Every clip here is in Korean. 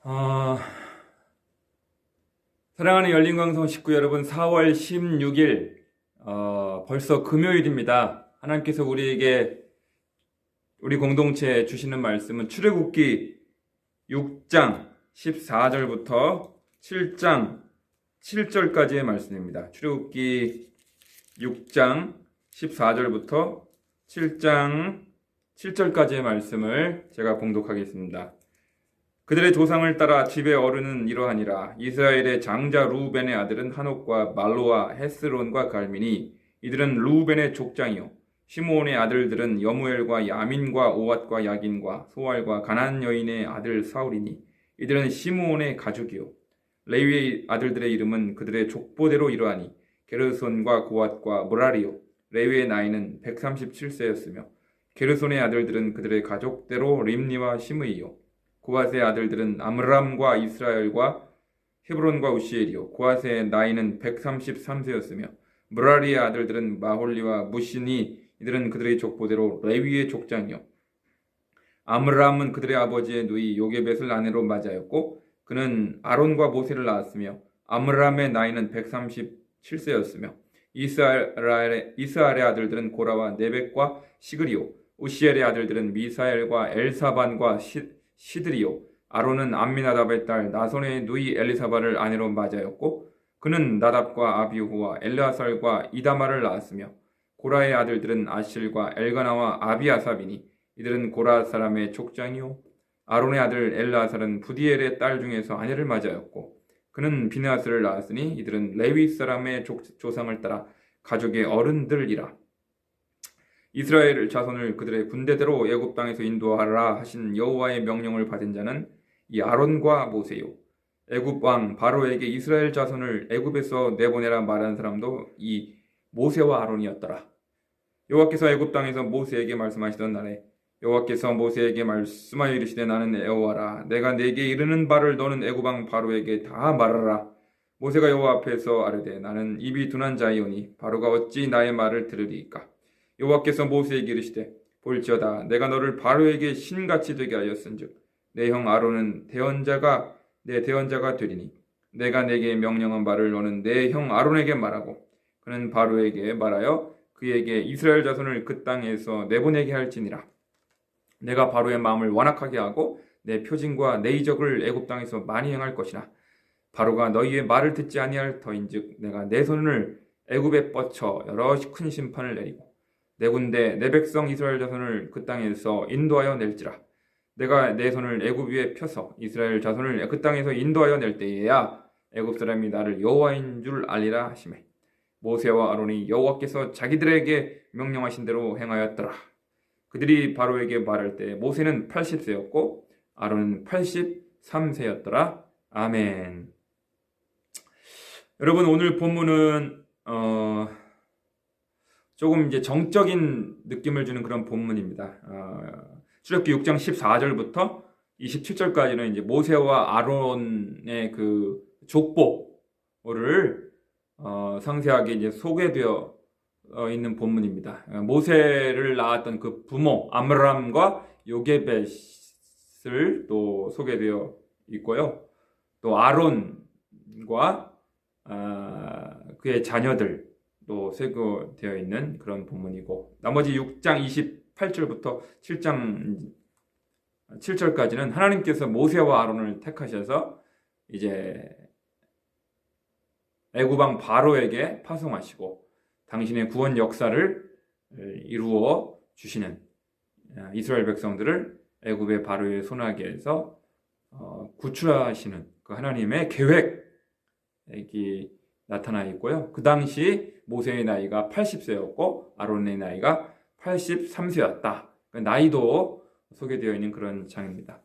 어, 사랑하는 열린광성 식구 여러분, 4월 16일 벌써 금요일입니다. 하나님께서 우리에게 우리 공동체에 주시는 말씀은 출애굽기 6장 14절부터 7장 7절까지의 말씀입니다. 출애굽기 6장 14절부터 7장 7절까지의 말씀을 제가 봉독하겠습니다. 그들의 조상을 따라 집의 어른은 이러하니라. 이스라엘의 장자 루벤의 아들은 하녹과 말로와 헤스론과 갈미니 이들은 루벤의 족장이요. 시므온의 아들들은 여무엘과 야민과 오앗과 야긴과 소알과 가나안 여인의 아들 사울이니 이들은 시므온의 가족이요. 레위의 아들들의 이름은 그들의 족보대로 이러하니 게르손과 고앗과 무라리요. 레위의 나이는 137세였으며 게르손의 아들들은 그들의 가족대로 림니와 시므이요. 고앗의 아들들은 암람과 이스라엘과 헤브론과 우시엘이요. 고앗의 나이는 133세였으며 무라리의 아들들은 마홀리와 무시니 이들은 그들의 족보대로 레위의 족장이요. 암람은 그들의 아버지의 누이 요게벳을 아내로 맞이하였고 그는 아론과 모세를 낳았으며 암람의 나이는 137세였으며 이스라엘의 아들들은 고라와 네벡과 시그리요. 우시엘의 아들들은 미사엘과 엘사반과 시드리요. 아론은 암미나답의 딸 나손의 누이 엘리사바를 아내로 맞이하였고 그는 나답과 아비후와 엘르아살과 이다마를 낳았으며 고라의 아들들은 아실과 엘가나와 아비아삽이니 이들은 고라 사람의 족장이요. 아론의 아들 엘르아살은 부디엘의 딸 중에서 아내를 맞이하였고 그는 비느하스를 낳았으니 이들은 레위 사람의 조상을 따라 가족의 어른들이라. 이스라엘 자손을 그들의 군대대로 애굽 땅에서 인도하라 하신 여호와의 명령을 받은 자는 이 아론과 모세요. 애굽 왕 바로에게 이스라엘 자손을 애굽에서 내보내라 말한 사람도 이 모세와 아론이었더라. 여호와께서 애굽 땅에서 모세에게 말씀하시던 날에 여호와께서 모세에게 말씀하여 이르시되 나는 여호와라. 내가 네게 이르는 바를 너는 애굽 왕 바로에게 다 말하라. 모세가 여호와 앞에서 아뢰되 나는 입이 둔한 자이오니 바로가 어찌 나의 말을 들으리이까. 여호와께서 모세에게 이르시되 볼지어다 내가 너를 바로에게 신같이 되게 하였은즉 내 형 아론은 내 대언자가 되리니 내가 네게 명령한 바를 너는 내 형 아론에게 말하고 그는 바로에게 말하여 그에게 이스라엘 자손을 그 땅에서 내보내게 할지니라. 내가 바로의 마음을 완악하게 하고 내 표징과 내 이적을 애굽 땅에서 많이 행할 것이라. 바로가 너희의 말을 듣지 아니할 터인즉 내가 내 손을 애굽에 뻗쳐 여러 큰 심판을 내리고 내 군대 내 백성 이스라엘 자손을 그 땅에서 인도하여 낼지라. 내가 내 손을 애굽 위에 펴서 이스라엘 자손을 그 땅에서 인도하여 낼 때에야 애굽 사람이 나를 여호와인 줄 알리라 하시매 모세와 아론이 여호와께서 자기들에게 명령하신 대로 행하였더라. 그들이 바로에게 말할 때 모세는 80세였고 아론은 83세였더라. 아멘. 여러분, 오늘 본문은 조금 이제 정적인 느낌을 주는 그런 본문입니다. 출애굽기 6장 14절부터 27절까지는 이제 모세와 아론의 그 족보를 상세하게 이제 소개되어 있는 본문입니다. 모세를 낳았던 그 부모 암람과 요게벳을 또 소개되어 있고요. 또 아론과 그의 자녀들 또 세고되어 있는 그런 본문이고 나머지 6장 28절부터 7장 7절까지는 하나님께서 모세와 아론을 택하셔서 이제 애굽 왕 바로에게 파송하시고 당신의 구원 역사를 이루어 주시는 이스라엘 백성들을 애굽의 바로의 손아귀에서 구출하시는 그 하나님의 계획이 나타나 있고요. 그 당시 모세의 나이가 80세였고 아론의 나이가 83세였다. 나이도 소개되어 있는 그런 장입니다.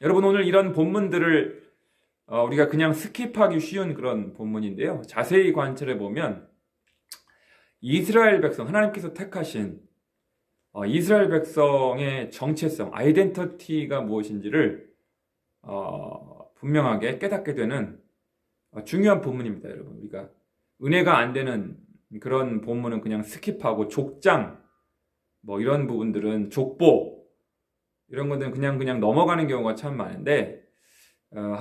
여러분, 오늘 이런 본문들을 우리가 그냥 스킵하기 쉬운 그런 본문인데요. 자세히 관찰해 보면 이스라엘 백성, 하나님께서 택하신 이스라엘 백성의 정체성, 아이덴티티가 무엇인지를 분명하게 깨닫게 되는 중요한 본문입니다. 여러분, 우리가 은혜가 안 되는 그런 본문은 그냥 스킵하고 족장 뭐 이런 부분들은 족보 이런 것들은 그냥 넘어가는 경우가 참 많은데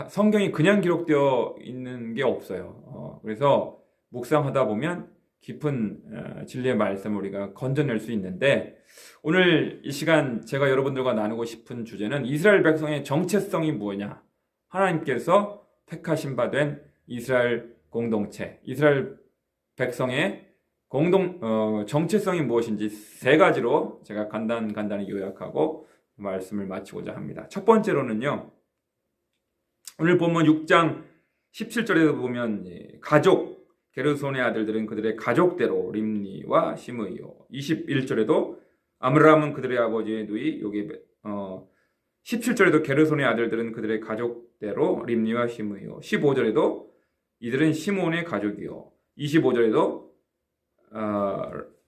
성경이 그냥 기록되어 있는 게 없어요. 그래서 묵상하다 보면 깊은 진리의 말씀을 우리가 건져낼 수 있는데, 오늘 이 시간 제가 여러분들과 나누고 싶은 주제는 이스라엘 백성의 정체성이 뭐냐, 하나님께서 택하신 바 된 이스라엘 공동체, 이스라엘 백성의 정체성이 무엇인지 세 가지로 제가 간단히 요약하고 말씀을 마치고자 합니다. 첫 번째로는요, 오늘 본문 6장 17절에도 보면 가족, 게르손의 아들들은 그들의 가족대로 림니와 시므이요. 21절에도 아므람은 그들의 아버지의 누이 요게벳. 17절에도 게르손의 아들들은 그들의 가족대로 림니와 시므이요. 15절에도 이들은 시몬의 가족이요. 25절에도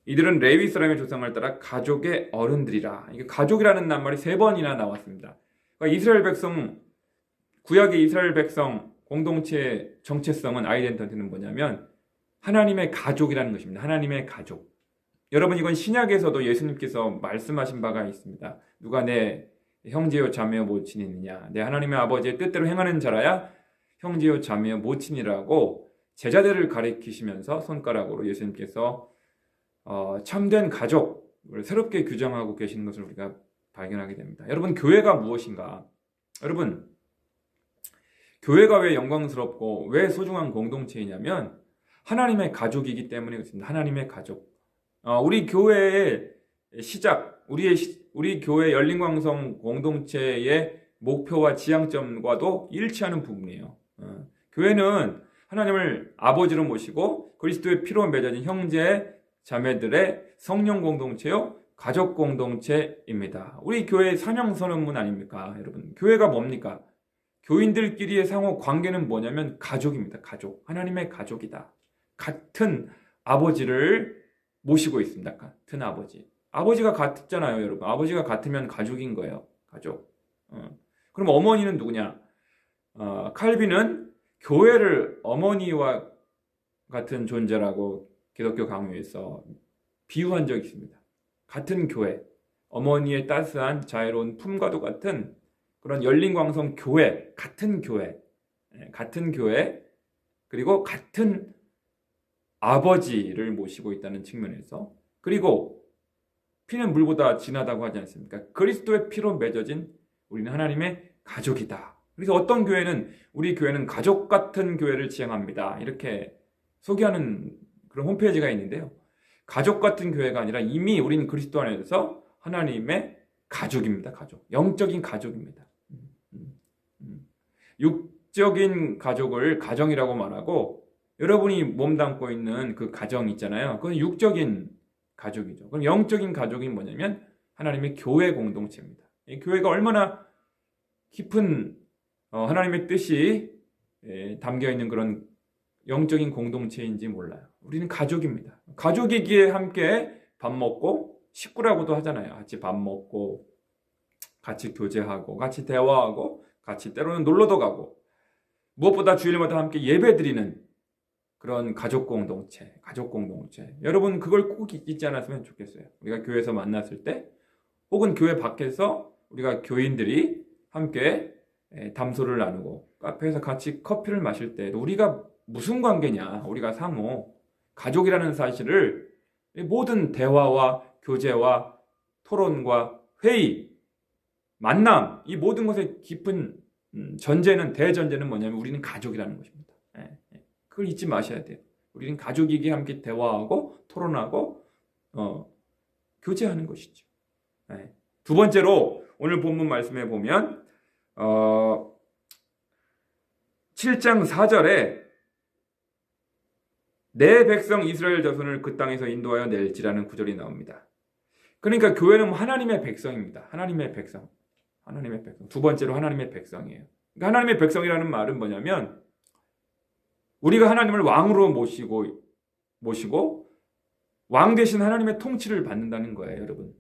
이들은 레위 사람의 조상을 따라 가족의 어른들이라. 이게 가족이라는 낱말이 3번이나 나왔습니다. 그러니까 이스라엘 백성, 구약의 이스라엘 백성 공동체의 정체성은, 아이덴티티는 뭐냐면 하나님의 가족이라는 것입니다. 하나님의 가족. 여러분, 이건 신약에서도 예수님께서 말씀하신 바가 있습니다. 누가 내 형제요 자매요 모친이느냐, 내 하나님의 아버지의 뜻대로 행하는 자라야 형제요 자매요 모친이라고 제자들을 가리키시면서 손가락으로 예수님께서 참된 가족을 새롭게 규정하고 계시는 것을 우리가 발견하게 됩니다. 여러분, 교회가 무엇인가? 여러분, 교회가 왜 영광스럽고 왜 소중한 공동체이냐면 하나님의 가족이기 때문에 그렇습니다. 하나님의 가족. 우리 교회의 시작, 우리 교회 열린광성 공동체의 목표와 지향점과도 일치하는 부분이에요. 교회는 하나님을 아버지로 모시고 그리스도의 피로 맺어진 형제 자매들의 성령 공동체요, 가족 공동체입니다. 우리 교회의 사명 선언문 아닙니까? 여러분, 교회가 뭡니까? 교인들끼리의 상호 관계는 뭐냐면 가족입니다. 가족. 하나님의 가족이다. 같은 아버지를 모시고 있습니다. 같은 아버지. 아버지가 같잖아요, 여러분. 아버지가 같으면 가족인 거예요. 가족. 그럼 어머니는 누구냐? 칼빈은 교회를 어머니와 같은 존재라고 기독교 강요에서 비유한 적이 있습니다. 같은 교회, 어머니의 따스한 자애로운 품과도 같은 그런 열린광성 교회, 같은 교회, 그리고 같은 아버지를 모시고 있다는 측면에서, 그리고 피는 물보다 진하다고 하지 않습니까? 그리스도의 피로 맺어진 우리는 하나님의 가족이다. 그래서 어떤 교회는, 우리 교회는 가족 같은 교회를 지향합니다, 이렇게 소개하는 그런 홈페이지가 있는데요. 가족 같은 교회가 아니라 이미 우리는 그리스도 안에서 하나님의 가족입니다. 가족. 영적인 가족입니다. 육적인 가족을 가정이라고 말하고, 여러분이 몸담고 있는 그 가정 있잖아요. 그건 육적인 가족이죠. 그럼 영적인 가족이 뭐냐면 하나님의 교회 공동체입니다. 이 교회가 얼마나 깊은 하나님의 뜻이 담겨 있는 그런 영적인 공동체인지 몰라요. 우리는 가족입니다. 가족이기에 함께 밥 먹고, 식구라고도 하잖아요. 같이 밥 먹고, 같이 교제하고, 같이 대화하고, 같이 때로는 놀러도 가고, 무엇보다 주일마다 함께 예배드리는 그런 가족 공동체. 여러분, 그걸 꼭 잊지 않았으면 좋겠어요. 우리가 교회에서 만났을 때, 혹은 교회 밖에서 우리가 교인들이 함께 담소를 나누고 카페에서 같이 커피를 마실 때에도 우리가 무슨 관계냐, 우리가 상호 가족이라는 사실을 모든 대화와 교제와 토론과 회의, 만남, 이 모든 것의 깊은 대전제는 뭐냐면 우리는 가족이라는 것입니다. 그걸 잊지 마셔야 돼요. 우리는 가족이기에 함께 대화하고 토론하고 교제하는 것이죠. 두 번째로 오늘 본문 말씀에 보면 7장 4절에 내 백성 이스라엘 자손을 그 땅에서 인도하여 낼지라는 구절이 나옵니다. 그러니까 교회는 하나님의 백성입니다. 하나님의 백성. 두 번째로 하나님의 백성이에요. 그러니까 하나님의 백성이라는 말은 뭐냐면 우리가 하나님을 왕으로 모시고 왕 대신 하나님의 통치를 받는다는 거예요, 여러분.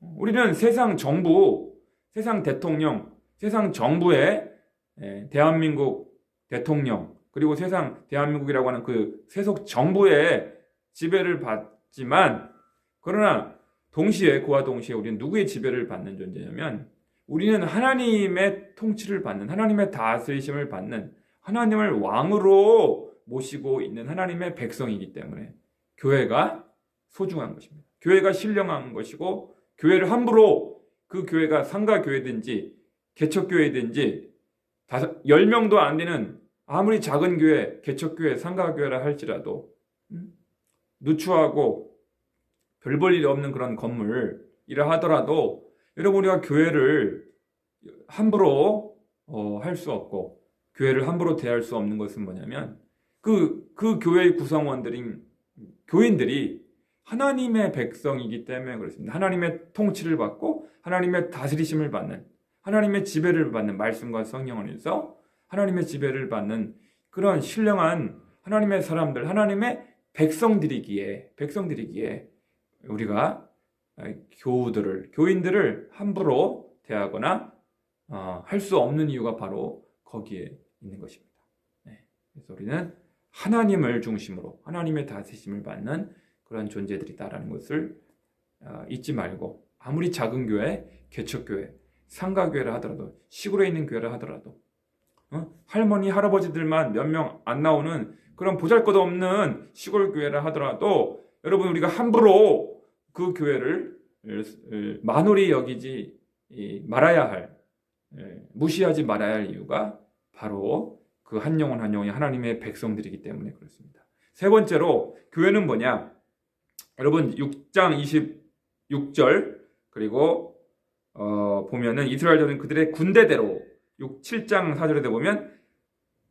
우리는 세상 정부, 세상 대통령, 세상 정부의 대한민국 대통령, 그리고 세상 대한민국이라고 하는 그 세속 정부의 지배를 받지만, 그러나 그와 동시에 우리는 누구의 지배를 받는 존재냐면 우리는 하나님의 통치를 받는, 하나님의 다스리심을 받는, 하나님을 왕으로 모시고 있는 하나님의 백성이기 때문에 교회가 소중한 것입니다. 교회가 신령한 것이고, 교회를 함부로, 그 교회가 상가교회든지 개척교회든지 10명도 안 되는 아무리 작은 교회, 개척교회, 상가교회라 할지라도 누추하고 별 볼 일이 없는 그런 건물이라 하더라도 여러분, 우리가 교회를 함부로 할 수 없고, 교회를 함부로 대할 수 없는 것은 뭐냐면 그 교회의 구성원들인 교인들이 하나님의 백성이기 때문에 그렇습니다. 하나님의 통치를 받고 하나님의 다스리심을 받는, 하나님의 지배를 받는, 말씀과 성령 안에서 하나님의 지배를 받는 그런 신령한 하나님의 사람들, 하나님의 백성들이기에 우리가 교인들을 함부로 대하거나 할 수 없는 이유가 바로 거기에 있는 것입니다. 그래서 우리는 하나님을 중심으로 하나님의 다스리심을 받는 그런 존재들이다라는 것을 잊지 말고, 아무리 작은 교회, 개척교회, 상가교회라 하더라도, 시골에 있는 교회라 하더라도, 할머니, 할아버지들만 몇 명 안 나오는 그런 보잘것없는 시골 교회라 하더라도 여러분, 우리가 함부로 그 교회를 만홀히 여기지 말아야 할, 무시하지 말아야 할 이유가 바로 그 한 영혼 한 영혼이 하나님의 백성들이기 때문에 그렇습니다. 세 번째로 교회는 뭐냐? 여러분 6장 26절 그리고 보면은 이스라엘들은 그들의 군대대로 7장 4절에 보면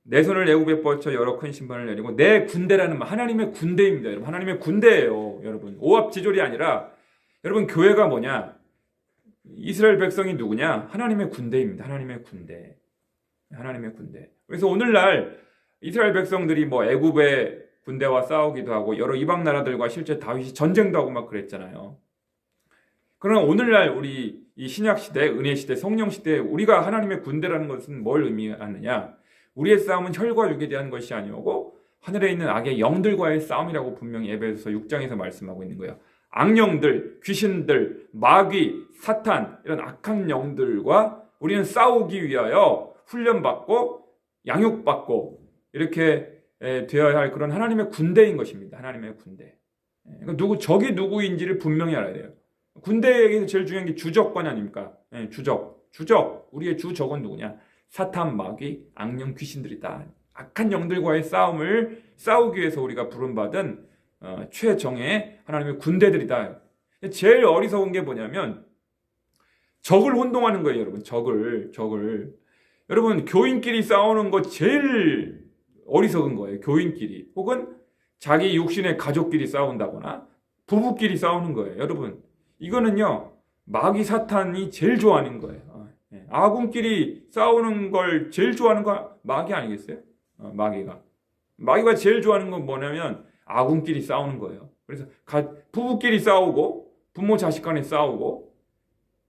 내 손을 애굽에 뻗쳐 여러 큰 심판을 내리고, 내 군대라는 말, 하나님의 군대입니다. 여러분, 하나님의 군대예요. 여러분, 오합지졸이 아니라, 여러분, 교회가 뭐냐? 이스라엘 백성이 누구냐? 하나님의 군대입니다. 하나님의 군대. 하나님의 군대. 그래서 오늘날 이스라엘 백성들이 뭐 애굽의 군대와 싸우기도 하고 여러 이방 나라들과 실제 다윗이 전쟁도 하고 막 그랬잖아요. 그러나 오늘날 우리 이 신약 시대, 은혜 시대, 성령 시대에 우리가 하나님의 군대라는 것은 뭘 의미하느냐? 우리의 싸움은 혈과 육에 대한 것이 아니오고 하늘에 있는 악의 영들과의 싸움이라고 분명히 에베소서 6장에서 말씀하고 있는 거예요. 악령들, 귀신들, 마귀, 사탄, 이런 악한 영들과 우리는 싸우기 위하여 훈련받고 양육받고 이렇게 되어야 할 그런 하나님의 군대인 것입니다. 하나님의 군대. 적이 누구인지를 분명히 알아야 돼요. 군대에서 제일 중요한 게 주적관 아닙니까? 주적. 우리의 주적은 누구냐? 사탄, 마귀, 악령, 귀신들이다. 악한 영들과의 싸움을 싸우기 위해서 우리가 부름받은 최정의 하나님의 군대들이다. 제일 어리석은 게 뭐냐면 적을 혼동하는 거예요, 여러분. 적을. 여러분, 교인끼리 싸우는 거 제일 어리석은 거예요. 교인끼리. 혹은 자기 육신의 가족끼리 싸운다거나 부부끼리 싸우는 거예요. 여러분, 이거는요, 마귀 사탄이 제일 좋아하는 거예요. 아군끼리 싸우는 걸 제일 좋아하는 거 마귀 아니겠어요? 마귀가 제일 좋아하는 건 뭐냐면 아군끼리 싸우는 거예요. 그래서 부부끼리 싸우고 부모 자식 간에 싸우고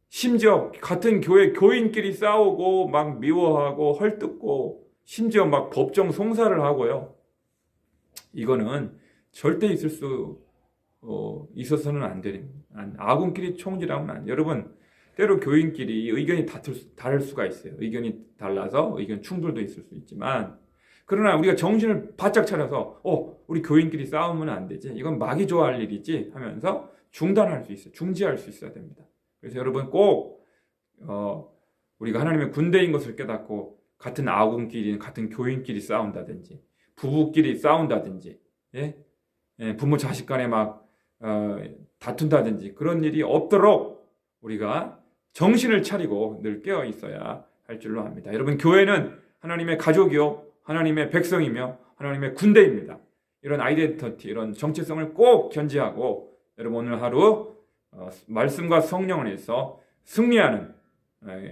심지어 같은 교회 교인끼리 싸우고 막 미워하고 헐뜯고 심지어 막 법정 송사를 하고요. 이거는 절대 있어서는 안 되는, 아군끼리 총질하면 안 돼요. 여러분, 때로 교인끼리 의견이 다를 수가 있어요. 의견이 달라서 의견 충돌도 있을 수 있지만, 그러나 우리가 정신을 바짝 차려서 우리 교인끼리 싸우면 안 되지, 이건 마귀 좋아할 일이지 하면서 중단할 수 있어요. 중지할 수 있어야 됩니다. 그래서 여러분 꼭 우리가 하나님의 군대인 것을 깨닫고 같은 아군끼리, 같은 교인끼리 싸운다든지 부부끼리 싸운다든지 부모 자식 간에 막 다툰다든지 그런 일이 없도록 우리가 정신을 차리고 늘 깨어 있어야 할 줄로 압니다. 여러분, 교회는 하나님의 가족이요, 하나님의 백성이며 하나님의 군대입니다. 이런 아이덴티티, 이런 정체성을 꼭 견지하고 여러분 오늘 하루 말씀과 성령 안에서 승리하는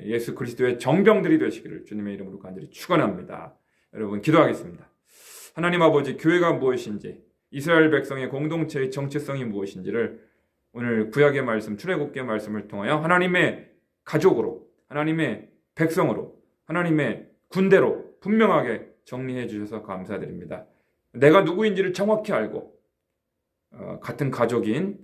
예수 그리스도의 정병들이 되시기를 주님의 이름으로 간절히 축원합니다. 여러분 기도하겠습니다. 하나님 아버지, 교회가 무엇인지, 이스라엘 백성의 공동체의 정체성이 무엇인지를 오늘 구약의 말씀, 출애굽기의 말씀을 통하여 하나님의 가족으로, 하나님의 백성으로, 하나님의 군대로 분명하게 정리해 주셔서 감사드립니다. 내가 누구인지를 정확히 알고 같은 가족인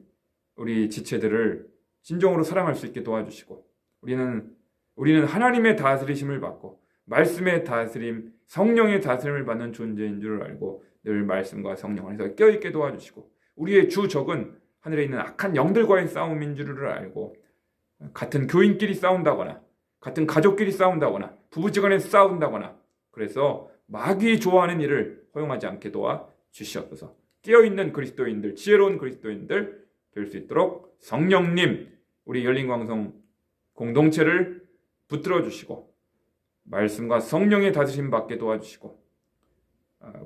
우리 지체들을 진정으로 사랑할 수 있게 도와주시고, 우리는 우리는 하나님의 다스리심을 받고 말씀의 다스림, 성령의 다스림을 받는 존재인 줄 알고 늘 말씀과 성령 안에서 껴있게 도와주시고 우리의 주 적은 하늘에 있는 악한 영들과의 싸움인 줄을 알고 같은 교인끼리 싸운다거나 같은 가족끼리 싸운다거나 부부지간에 싸운다거나 그래서 마귀 좋아하는 일을 허용하지 않게 도와주시옵소서. 깨어있는 그리스도인들, 지혜로운 그리스도인들 될 수 있도록 성령님 우리 열린광성 공동체를 붙들어 주시고 말씀과 성령의 다스림 받게 도와주시고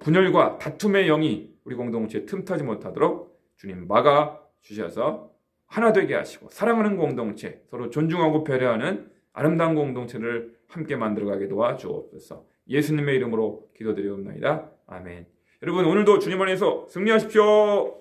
분열과 다툼의 영이 우리 공동체에 틈타지 못하도록 주님 막아 주셔서 하나 되게 하시고 사랑하는 공동체, 서로 존중하고 배려하는 아름다운 공동체를 함께 만들어가게 도와주옵소서. 예수님의 이름으로 기도드리옵나이다. 아멘. 여러분 오늘도 주님 안에서 승리하십시오.